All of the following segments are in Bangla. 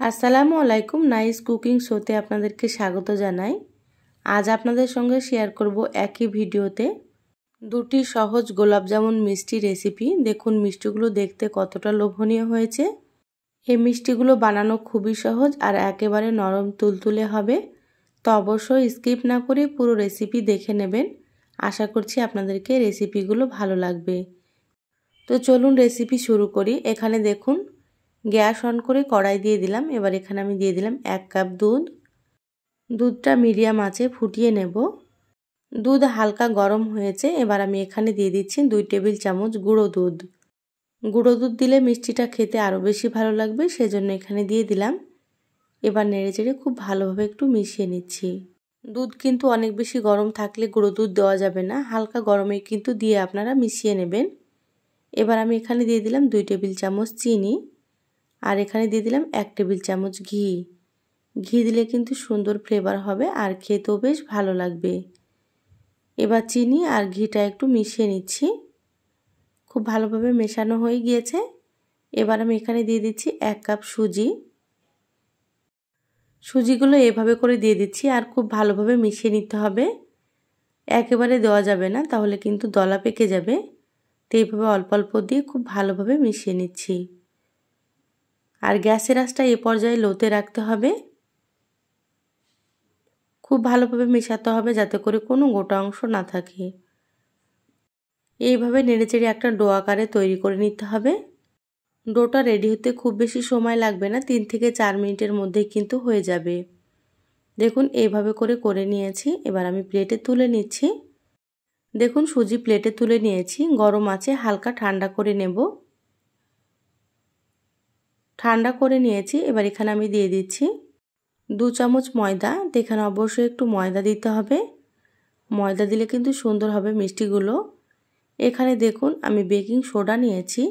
আসসালামু আলাইকুম। নাইস কুকিং শোতে আপনাদেরকে স্বাগত জানাই। আজ আপনাদের সঙ্গে শেয়ার করব একই ভিডিওতে দুটি সহজ গোলাপজামুন মিষ্টি রেসিপি। দেখুন মিষ্টিগুলো দেখতে কতটা লোভনীয় হয়েছে। এই মিষ্টিগুলো বানানো খুবই সহজ আর একেবারে নরম তুলতুলে হবে। তো অবশ্যই স্কিপ না করে পুরো রেসিপি দেখে নেবেন। আশা করছি আপনাদেরকে রেসিপিগুলো ভালো লাগবে। তো চলুন রেসিপি শুরু করি। এখানে দেখুন গ্যাস অন করে কড়াই দিয়ে দিলাম। এবার এখানে আমি দিয়ে দিলাম 1 কাপ দুধ। দুধটা মিডিয়াম আঁচে ফুটিয়ে নেব। দুধ হালকা গরম হয়েছে। এবার আমি এখানে দিয়ে দিচ্ছি 2 টেবিল চামচ গুঁড়ো দুধ। গুঁড়ো দুধ দিলে মিষ্টিটা খেতে আরও বেশি ভালো লাগবে, সেজন্য এখানে দিয়ে দিলাম। এবার নেড়েচেড়ে খুব ভালোভাবে একটু মিশিয়ে নিচ্ছি। দুধ কিন্তু অনেক বেশি গরম থাকলে গুঁড়ো দুধ দেওয়া যাবে না, হালকা গরমে কিন্তু দিয়ে আপনারা মিশিয়ে নেবেন। এবার আমি এখানে দিয়ে দিলাম 2 টেবিল চামচ চিনি আর এখানে দিয়ে দিলাম 1 টেবিল চামচ ঘি। ঘি দিলে কিন্তু সুন্দর ফ্লেভার হবে আর খেতেও বেশ ভালো লাগবে। এবার চিনি আর ঘিটা একটু মিশিয়ে নিচ্ছি। খুব ভালোভাবে মেশানো হয়ে গিয়েছে। এবার আমি এখানে দিয়ে দিচ্ছি 1 কাপ সুজি। সুজিগুলো এভাবে করে দিয়ে দিচ্ছি আর খুব ভালোভাবে মিশিয়ে নিতে হবে। একেবারে দেওয়া যাবে না, তাহলে কিন্তু দলা পেকে যাবে। তো এইভাবে অল্প অল্প দিয়ে খুব ভালোভাবে মিশিয়ে নিচ্ছি। আর গ্যাসের আঁচটা এ পর্যায়ে লোতে রাখতে হবে। খুব ভালোভাবে মেশাতে হবে যাতে করে কোনো গোটা অংশ না থাকে। এইভাবে নেড়েচেড়ে একটা ডো আকারে তৈরি করে নিতে হবে। ডোটা রেডি হতে খুব বেশি সময় লাগবে না, 3 থেকে 4 মিনিটের মধ্যেই কিন্তু হয়ে যাবে। দেখুন এইভাবে করে নিয়েছি। এবার আমি প্লেটে তুলে নিচ্ছি। দেখুন সুজি প্লেটে তুলে নিয়েছি। গরম আছে, হালকা ঠান্ডা করে নেব। ঠান্ডা করে নিয়েছি। এবার এখানে আমি দিয়ে দিচ্ছি 2 চামচ ময়দা। এখানে অবশ্যই একটু ময়দা দিতে হবে। ময়দা দিলে কিন্তু সুন্দর হবে মিষ্টিগুলো। এখানে দেখুন আমি বেকিং সোডা নিয়েছি।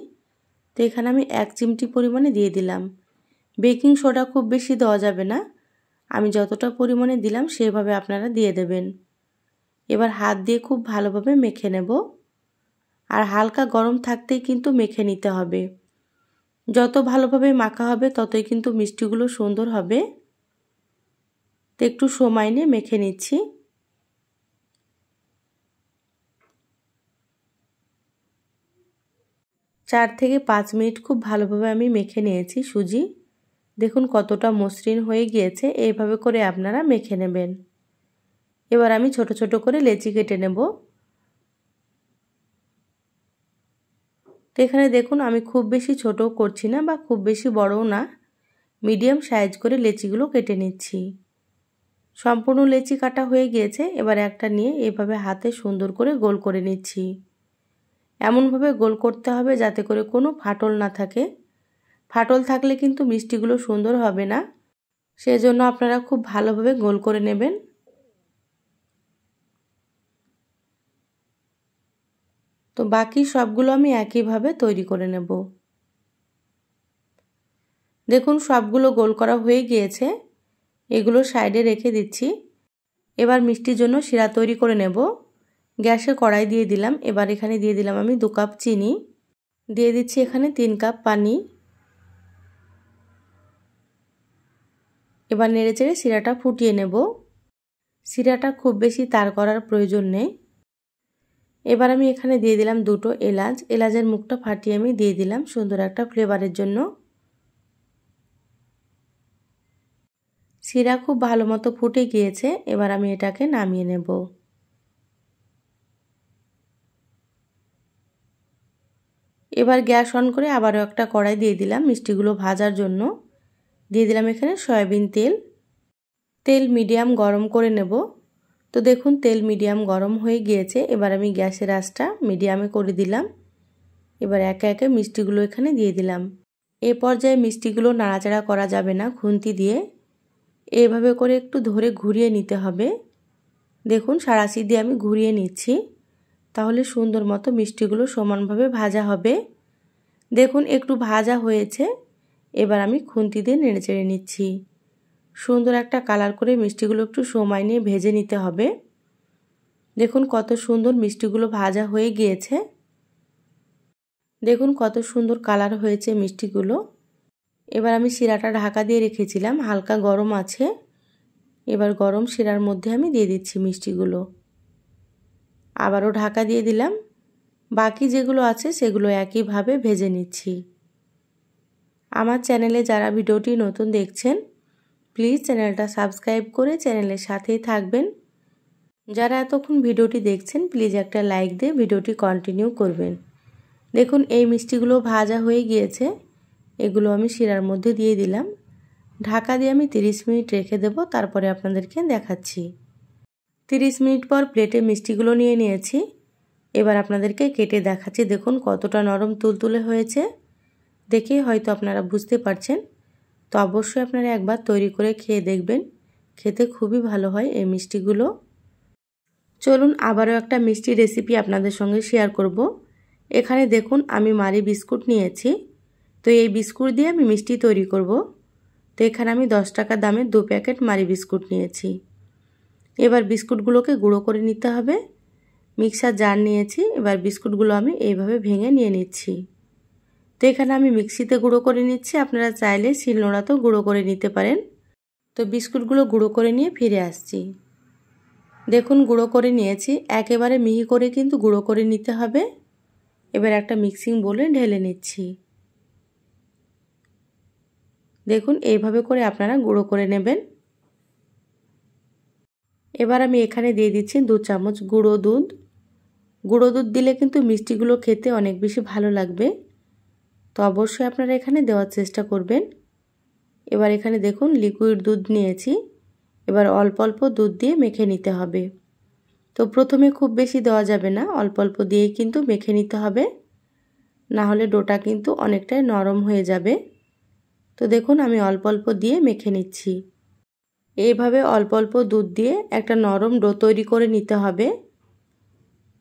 তো এখানে আমি 1 চিমটি পরিমাণে দিয়ে দিলাম। বেকিং সোডা খুব বেশি দেওয়া যাবে না, আমি যতটা পরিমাণে দিলাম সেভাবে আপনারা দিয়ে দেবেন। এবার হাত দিয়ে খুব ভালোভাবে মেখে নেব। আর হালকা গরম থাকতেই কিন্তু মেখে নিতে হবে। যত ভালোভাবে মাখা হবে ততই কিন্তু মিষ্টিগুলো সুন্দর হবে। তো একটু সময় নিয়ে মেখে নিচ্ছি। চার থেকে 5 মিনিট খুব ভালোভাবে আমি মেখে নিয়েছি সুজি। দেখুন কতটা মসৃণ হয়ে গিয়েছে। এইভাবে করে আপনারা মেখে নেবেন। এবার আমি ছোট ছোট করে লেচি কেটে নেব। তো এখানে দেখুন আমি খুব বেশি ছোটও করছি না বা খুব বেশি বড়ও না, মিডিয়াম সাইজ করে লেচিগুলো কেটে নিচ্ছি। সম্পূর্ণ লেচি কাটা হয়ে গিয়েছে। এবার একটা নিয়ে এইভাবে হাতে সুন্দর করে গোল করে নিচ্ছি। এমনভাবে গোল করতে হবে যাতে করে কোনো ফাটল না থাকে। ফাটল থাকলে কিন্তু মিষ্টিগুলো সুন্দর হবে না, সেজন্য আপনারা খুব ভালোভাবে গোল করে নেবেন। তো বাকি সবগুলো আমি একইভাবে তৈরি করে নেব। দেখুন সবগুলো গোল করা হয়ে গিয়েছে। এগুলো সাইডে রেখে দিচ্ছি। এবার মিষ্টির জন্য শিরা তৈরি করে নেব। গ্যাসে কড়াই দিয়ে দিলাম। এবার এখানে দিয়ে দিলাম আমি 2 কাপ চিনি। দিয়ে দিচ্ছি এখানে 3 কাপ পানি। এবার নেড়েচেড়ে শিরাটা ফুটিয়ে নেব। শিরাটা খুব বেশি তার করার প্রয়োজন নেই। এবার আমি এখানে দিয়ে দিলাম 2টো এলাচ। এলাচের মুখটা ফাটিয়ে আমি দিয়ে দিলাম সুন্দর একটা ফ্লেভারের জন্য। শিরা খুব ভালো মতো ফুটে গিয়েছে। এবার আমি এটাকে নামিয়ে নেব। এবার গ্যাস অন করে আবারও একটা কড়াই দিয়ে দিলাম মিষ্টিগুলো ভাজার জন্য। দিয়ে দিলাম এখানে সয়াবিন তেল। তেল মিডিয়াম গরম করে নেব। তো দেখুন তেল মিডিয়াম গরম হয়ে গিয়েছে। এবার আমি গ্যাসের আঁচটা মিডিয়ামে করে দিলাম। এবার একে একে মিষ্টিগুলো এখানে দিয়ে দিলাম। এ পর্যায়ে মিষ্টিগুলো নাড়াচাড়া করা যাবে না, খুন্তি দিয়ে এইভাবে করে একটু ধরে ঘুরিয়ে নিতে হবে। দেখুন সাঁড়াশি দিয়ে আমি ঘুরিয়ে নিচ্ছি, তাহলে সুন্দর মতো মিষ্টিগুলো সমানভাবে ভাজা হবে। দেখুন একটু ভাজা হয়েছে। এবার আমি খুন্তি দিয়ে নেড়েচেড়ে নিচ্ছি। সুন্দর একটা কালার করে মিষ্টিগুলো একটু সময় নিয়ে ভেজে নিতে হবে। দেখুন কত সুন্দর মিষ্টিগুলো ভাজা হয়ে গিয়েছে। দেখুন কত সুন্দর কালার হয়েছে মিষ্টিগুলো। এবার আমি শিরাটা ঢাকা দিয়ে রেখেছিলাম, হালকা গরম আছে। এবার গরম শিরার মধ্যে আমি দিয়ে দিচ্ছি মিষ্টিগুলো, আবারও ঢাকা দিয়ে দিলাম। বাকি যেগুলো আছে সেগুলো একইভাবে ভেজে নিচ্ছি। আমার চ্যানেলে যারা ভিডিওটি নতুন দেখছেন প্লিজ চ্যানেলটা সাবস্ক্রাইব করে চ্যানেলের সাথেই থাকবেন। যারা এতক্ষণ ভিডিওটি দেখছেন প্লিজ একটা লাইক দিয়ে ভিডিওটি কন্টিনিউ করবেন। দেখুন এই মিষ্টিগুলো ভাজা হয়ে গিয়েছে, এগুলো আমি শিরার মধ্যে দিয়ে দিলাম। ঢাকা দিয়ে আমি 30 মিনিট রেখে দেব, তারপরে আপনাদেরকে দেখাচ্ছি। 30 মিনিট পর প্লেটে মিষ্টিগুলো নিয়ে নিয়েছি। এবার আপনাদেরকে কেটে দেখাচ্ছি। দেখুন কতটা নরম তুলতুলে হয়েছে, দেখেই হয়তো আপনারা বুঝতে পারছেন। তো অবশ্যই আপনারা একবার তৈরি করে খেয়ে দেখবেন, খেতে খুবই ভালো হয় এই মিষ্টিগুলো। চলুন আবারও একটা মিষ্টি রেসিপি আপনাদের সঙ্গে শেয়ার করব। এখানে দেখুন আমি মারি বিস্কুট নিয়েছি। তো এই বিস্কুট দিয়ে আমি মিষ্টি তৈরি করব। তো এখানে আমি 10 টাকা দামের 2 প্যাকেট মারি বিস্কুট নিয়েছি। এবার বিস্কুটগুলোকে গুঁড়ো করে নিতে হবে। মিক্সার জার নিয়েছি, এবার বিস্কুটগুলো আমি এইভাবে ভেঙে নিয়ে নিচ্ছি। তো এখানে আমি মিক্সিতে গুঁড়ো করে নিচ্ছি, আপনারা চাইলে শিলনোড়াতেও গুঁড়ো করে নিতে পারেন। তো বিস্কুটগুলো গুঁড়ো করে নিয়ে ফিরে আসছি। দেখুন গুঁড়ো করে নিয়েছি, একেবারে মিহি করে কিন্তু গুঁড়ো করে নিতে হবে। এবার একটা মিক্সিং বোলে ঢেলে নিচ্ছি। দেখুন এইভাবে করে আপনারা গুঁড়ো করে নেবেন। এবার আমি এখানে দিয়ে দিচ্ছি 2 চামচ গুঁড়ো দুধ। গুঁড়ো দুধ দিলে কিন্তু মিষ্টিগুলো খেতে অনেক বেশি ভালো লাগবে, তো অবশ্যই আপনারা এখানে দেওয়ার চেষ্টা করবেন। এবার এখানে দেখুন লিকুইড দুধ নিয়েছি, এবার অল্প অল্প দুধ দিয়ে মেখে নিতে হবে। তো প্রথমে খুব বেশি দেওয়া যাবে না, অল্প অল্প দিয়েই কিন্তু মেখে নিতে হবে, না হলে ডোটা কিন্তু অনেকটাই নরম হয়ে যাবে। তো দেখুন আমি অল্প অল্প দিয়ে মেখে নিচ্ছি। এইভাবে অল্প অল্প দুধ দিয়ে একটা নরম ডো তৈরি করে নিতে হবে।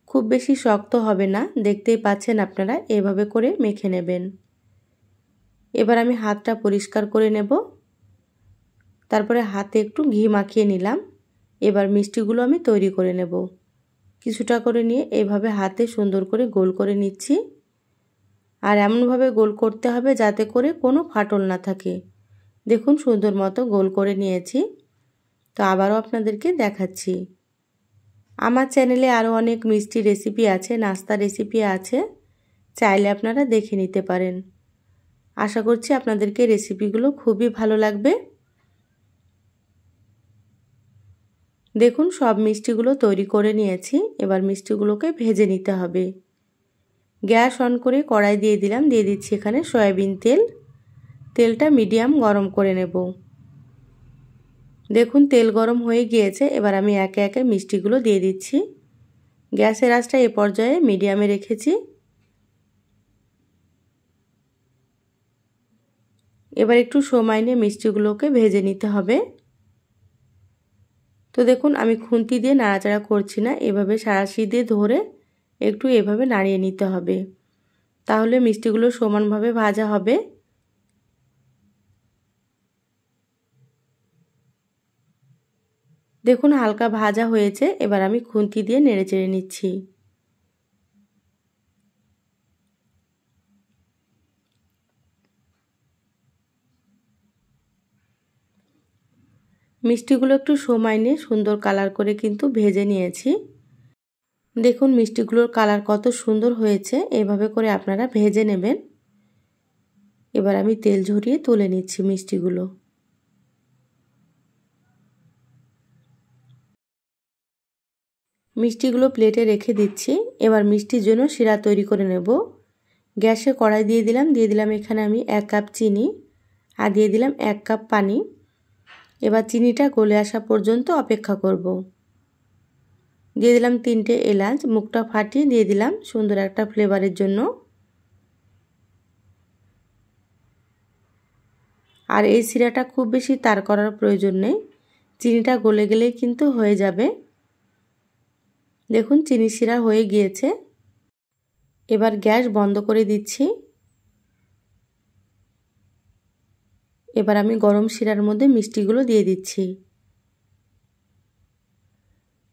খুব বেশি শক্ত হবে না, দেখতেই পাচ্ছেন আপনারা, এইভাবে করে মেখে নেবেন। এবার আমি হাতটা পরিষ্কার করে নেব, তারপরে হাতে একটু ঘি মাখিয়ে নিলাম। এবার মিষ্টিগুলো আমি তৈরি করে নেব। কিছুটা করে নিয়ে এইভাবে হাতে সুন্দর করে গোল করে নিচ্ছি। আর এমনভাবে গোল করতে হবে যাতে করে কোনো ফাটল না থাকে। দেখুন সুন্দর মতো গোল করে নিয়েছি। তো আবারও আপনাদেরকে দেখাচ্ছি। আমার চ্যানেলে আরও অনেক মিষ্টি রেসিপি আছে, নাস্তা রেসিপি আছে, চাইলে আপনারা দেখে নিতে পারেন। আশা করছি আপনাদেরকে রেসিপিগুলো খুবই ভালো লাগবে। দেখুন সব মিষ্টিগুলো তৈরি করে নিয়েছি, এবার মিষ্টিগুলোকে ভেজে নিতে হবে। গ্যাস অন করে কড়াই দিয়ে দিলাম, দিয়ে দিচ্ছি এখানে সয়াবিন তেল। তেলটা মিডিয়াম গরম করে নেব। দেখুন তেল গরম হয়ে গিয়েছে, এবার আমি একে একে মিষ্টিগুলো দিয়ে দিচ্ছি। গ্যাসের আঁচটা এ পর্যায়ে মিডিয়ামে রেখেছি। এবার একটু সময় নিয়ে মিষ্টিগুলোকে ভেজে নিতে হবে। তো দেখুন আমি খুন্তি দিয়ে নাড়াচাড়া করছি না, এভাবে সাঁড়াশি দিয়ে ধরে একটু এভাবে নাড়িয়ে নিতে হবে, তাহলে মিষ্টিগুলো সমানভাবে ভাজা হবে। দেখুন হালকা ভাজা হয়েছে, এবার আমি খুন্তি দিয়ে নেড়েচেড়ে নিচ্ছি। মিষ্টিগুলো একটু সময় নিয়ে সুন্দর কালার করে কিন্তু ভেজে নিয়েছি। দেখুন মিষ্টিগুলোর কালার কত সুন্দর হয়েছে, এভাবে করে আপনারা ভেজে নেবেন। এবার আমি তেল ঝরিয়ে তুলে নিচ্ছি মিষ্টিগুলো। মিষ্টিগুলো প্লেটে রেখে দিচ্ছি। এবার মিষ্টির জন্য শিরা তৈরি করে নেব। গ্যাসে কড়াই দিয়ে দিলাম এখানে আমি 1 কাপ চিনি, আর দিয়ে দিলাম 1 কাপ পানি। এবার চিনিটা গলে আসা পর্যন্ত অপেক্ষা করব। দিয়ে দিলাম 3টে এলাচ, মুখটা ফাটিয়ে দিয়ে দিলাম সুন্দর একটা ফ্লেভারের জন্য। আর এই শিরাটা খুব বেশি তার করার প্রয়োজন নেই, চিনিটা গলে গেলেই কিন্তু হয়ে যাবে। দেখুন চিনি শিরা হয়ে গিয়েছে। এবার গ্যাস বন্ধ করে দিচ্ছি। এবার আমি গরম শিরার মধ্যে মিষ্টিগুলো দিয়ে দিচ্ছি।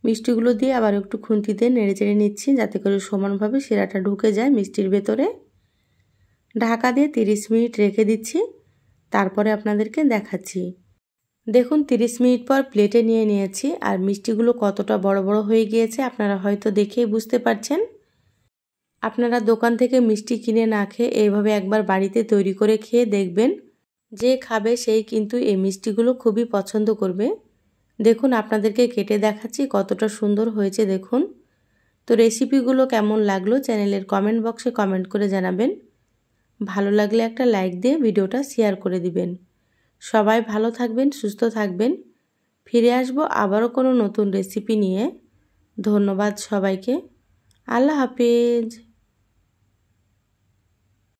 মিষ্টিগুলো দিয়ে আবার একটু খুন্তি দিয়ে নেড়েচেড়ে নিচ্ছি, যাতে করে সমানভাবে শিরাটা ঢুকে যায় মিষ্টির ভেতরে। ঢাকা দিয়ে 30 মিনিট রেখে দিচ্ছি। তারপরে আপনাদেরকে দেখাচ্ছি। দেখুন 30 মিনিট পর প্লেটে নিয়ে নিয়েছি আর মিষ্টিগুলো কতটা বড় বড় হয়ে গিয়েছে আপনারা হয়তো দেখেই বুঝতে পারছেন। আপনারা দোকান থেকে মিষ্টি কিনে না খেয়ে এইভাবে একবার বাড়িতে তৈরি করে খেয়ে দেখবেন। যে খাবে সেই কিন্তু এই মিষ্টিগুলো খুবই পছন্দ করবে। দেখুন আপনাদেরকে কেটে দেখাচ্ছি কতটা সুন্দর হয়েছে দেখুন। তো রেসিপিগুলো কেমন লাগলো চ্যানেলের কমেন্ট বক্সে কমেন্ট করে জানাবেন। ভালো লাগলে একটা লাইক দিয়ে ভিডিওটা শেয়ার করে দিবেন। সবাই ভালো থাকবেন, সুস্থ থাকবেন। ফিরে আসবো আবারও কোনো নতুন রেসিপি নিয়ে। ধন্যবাদ সবাইকে। আল্লাহ হাফেজ।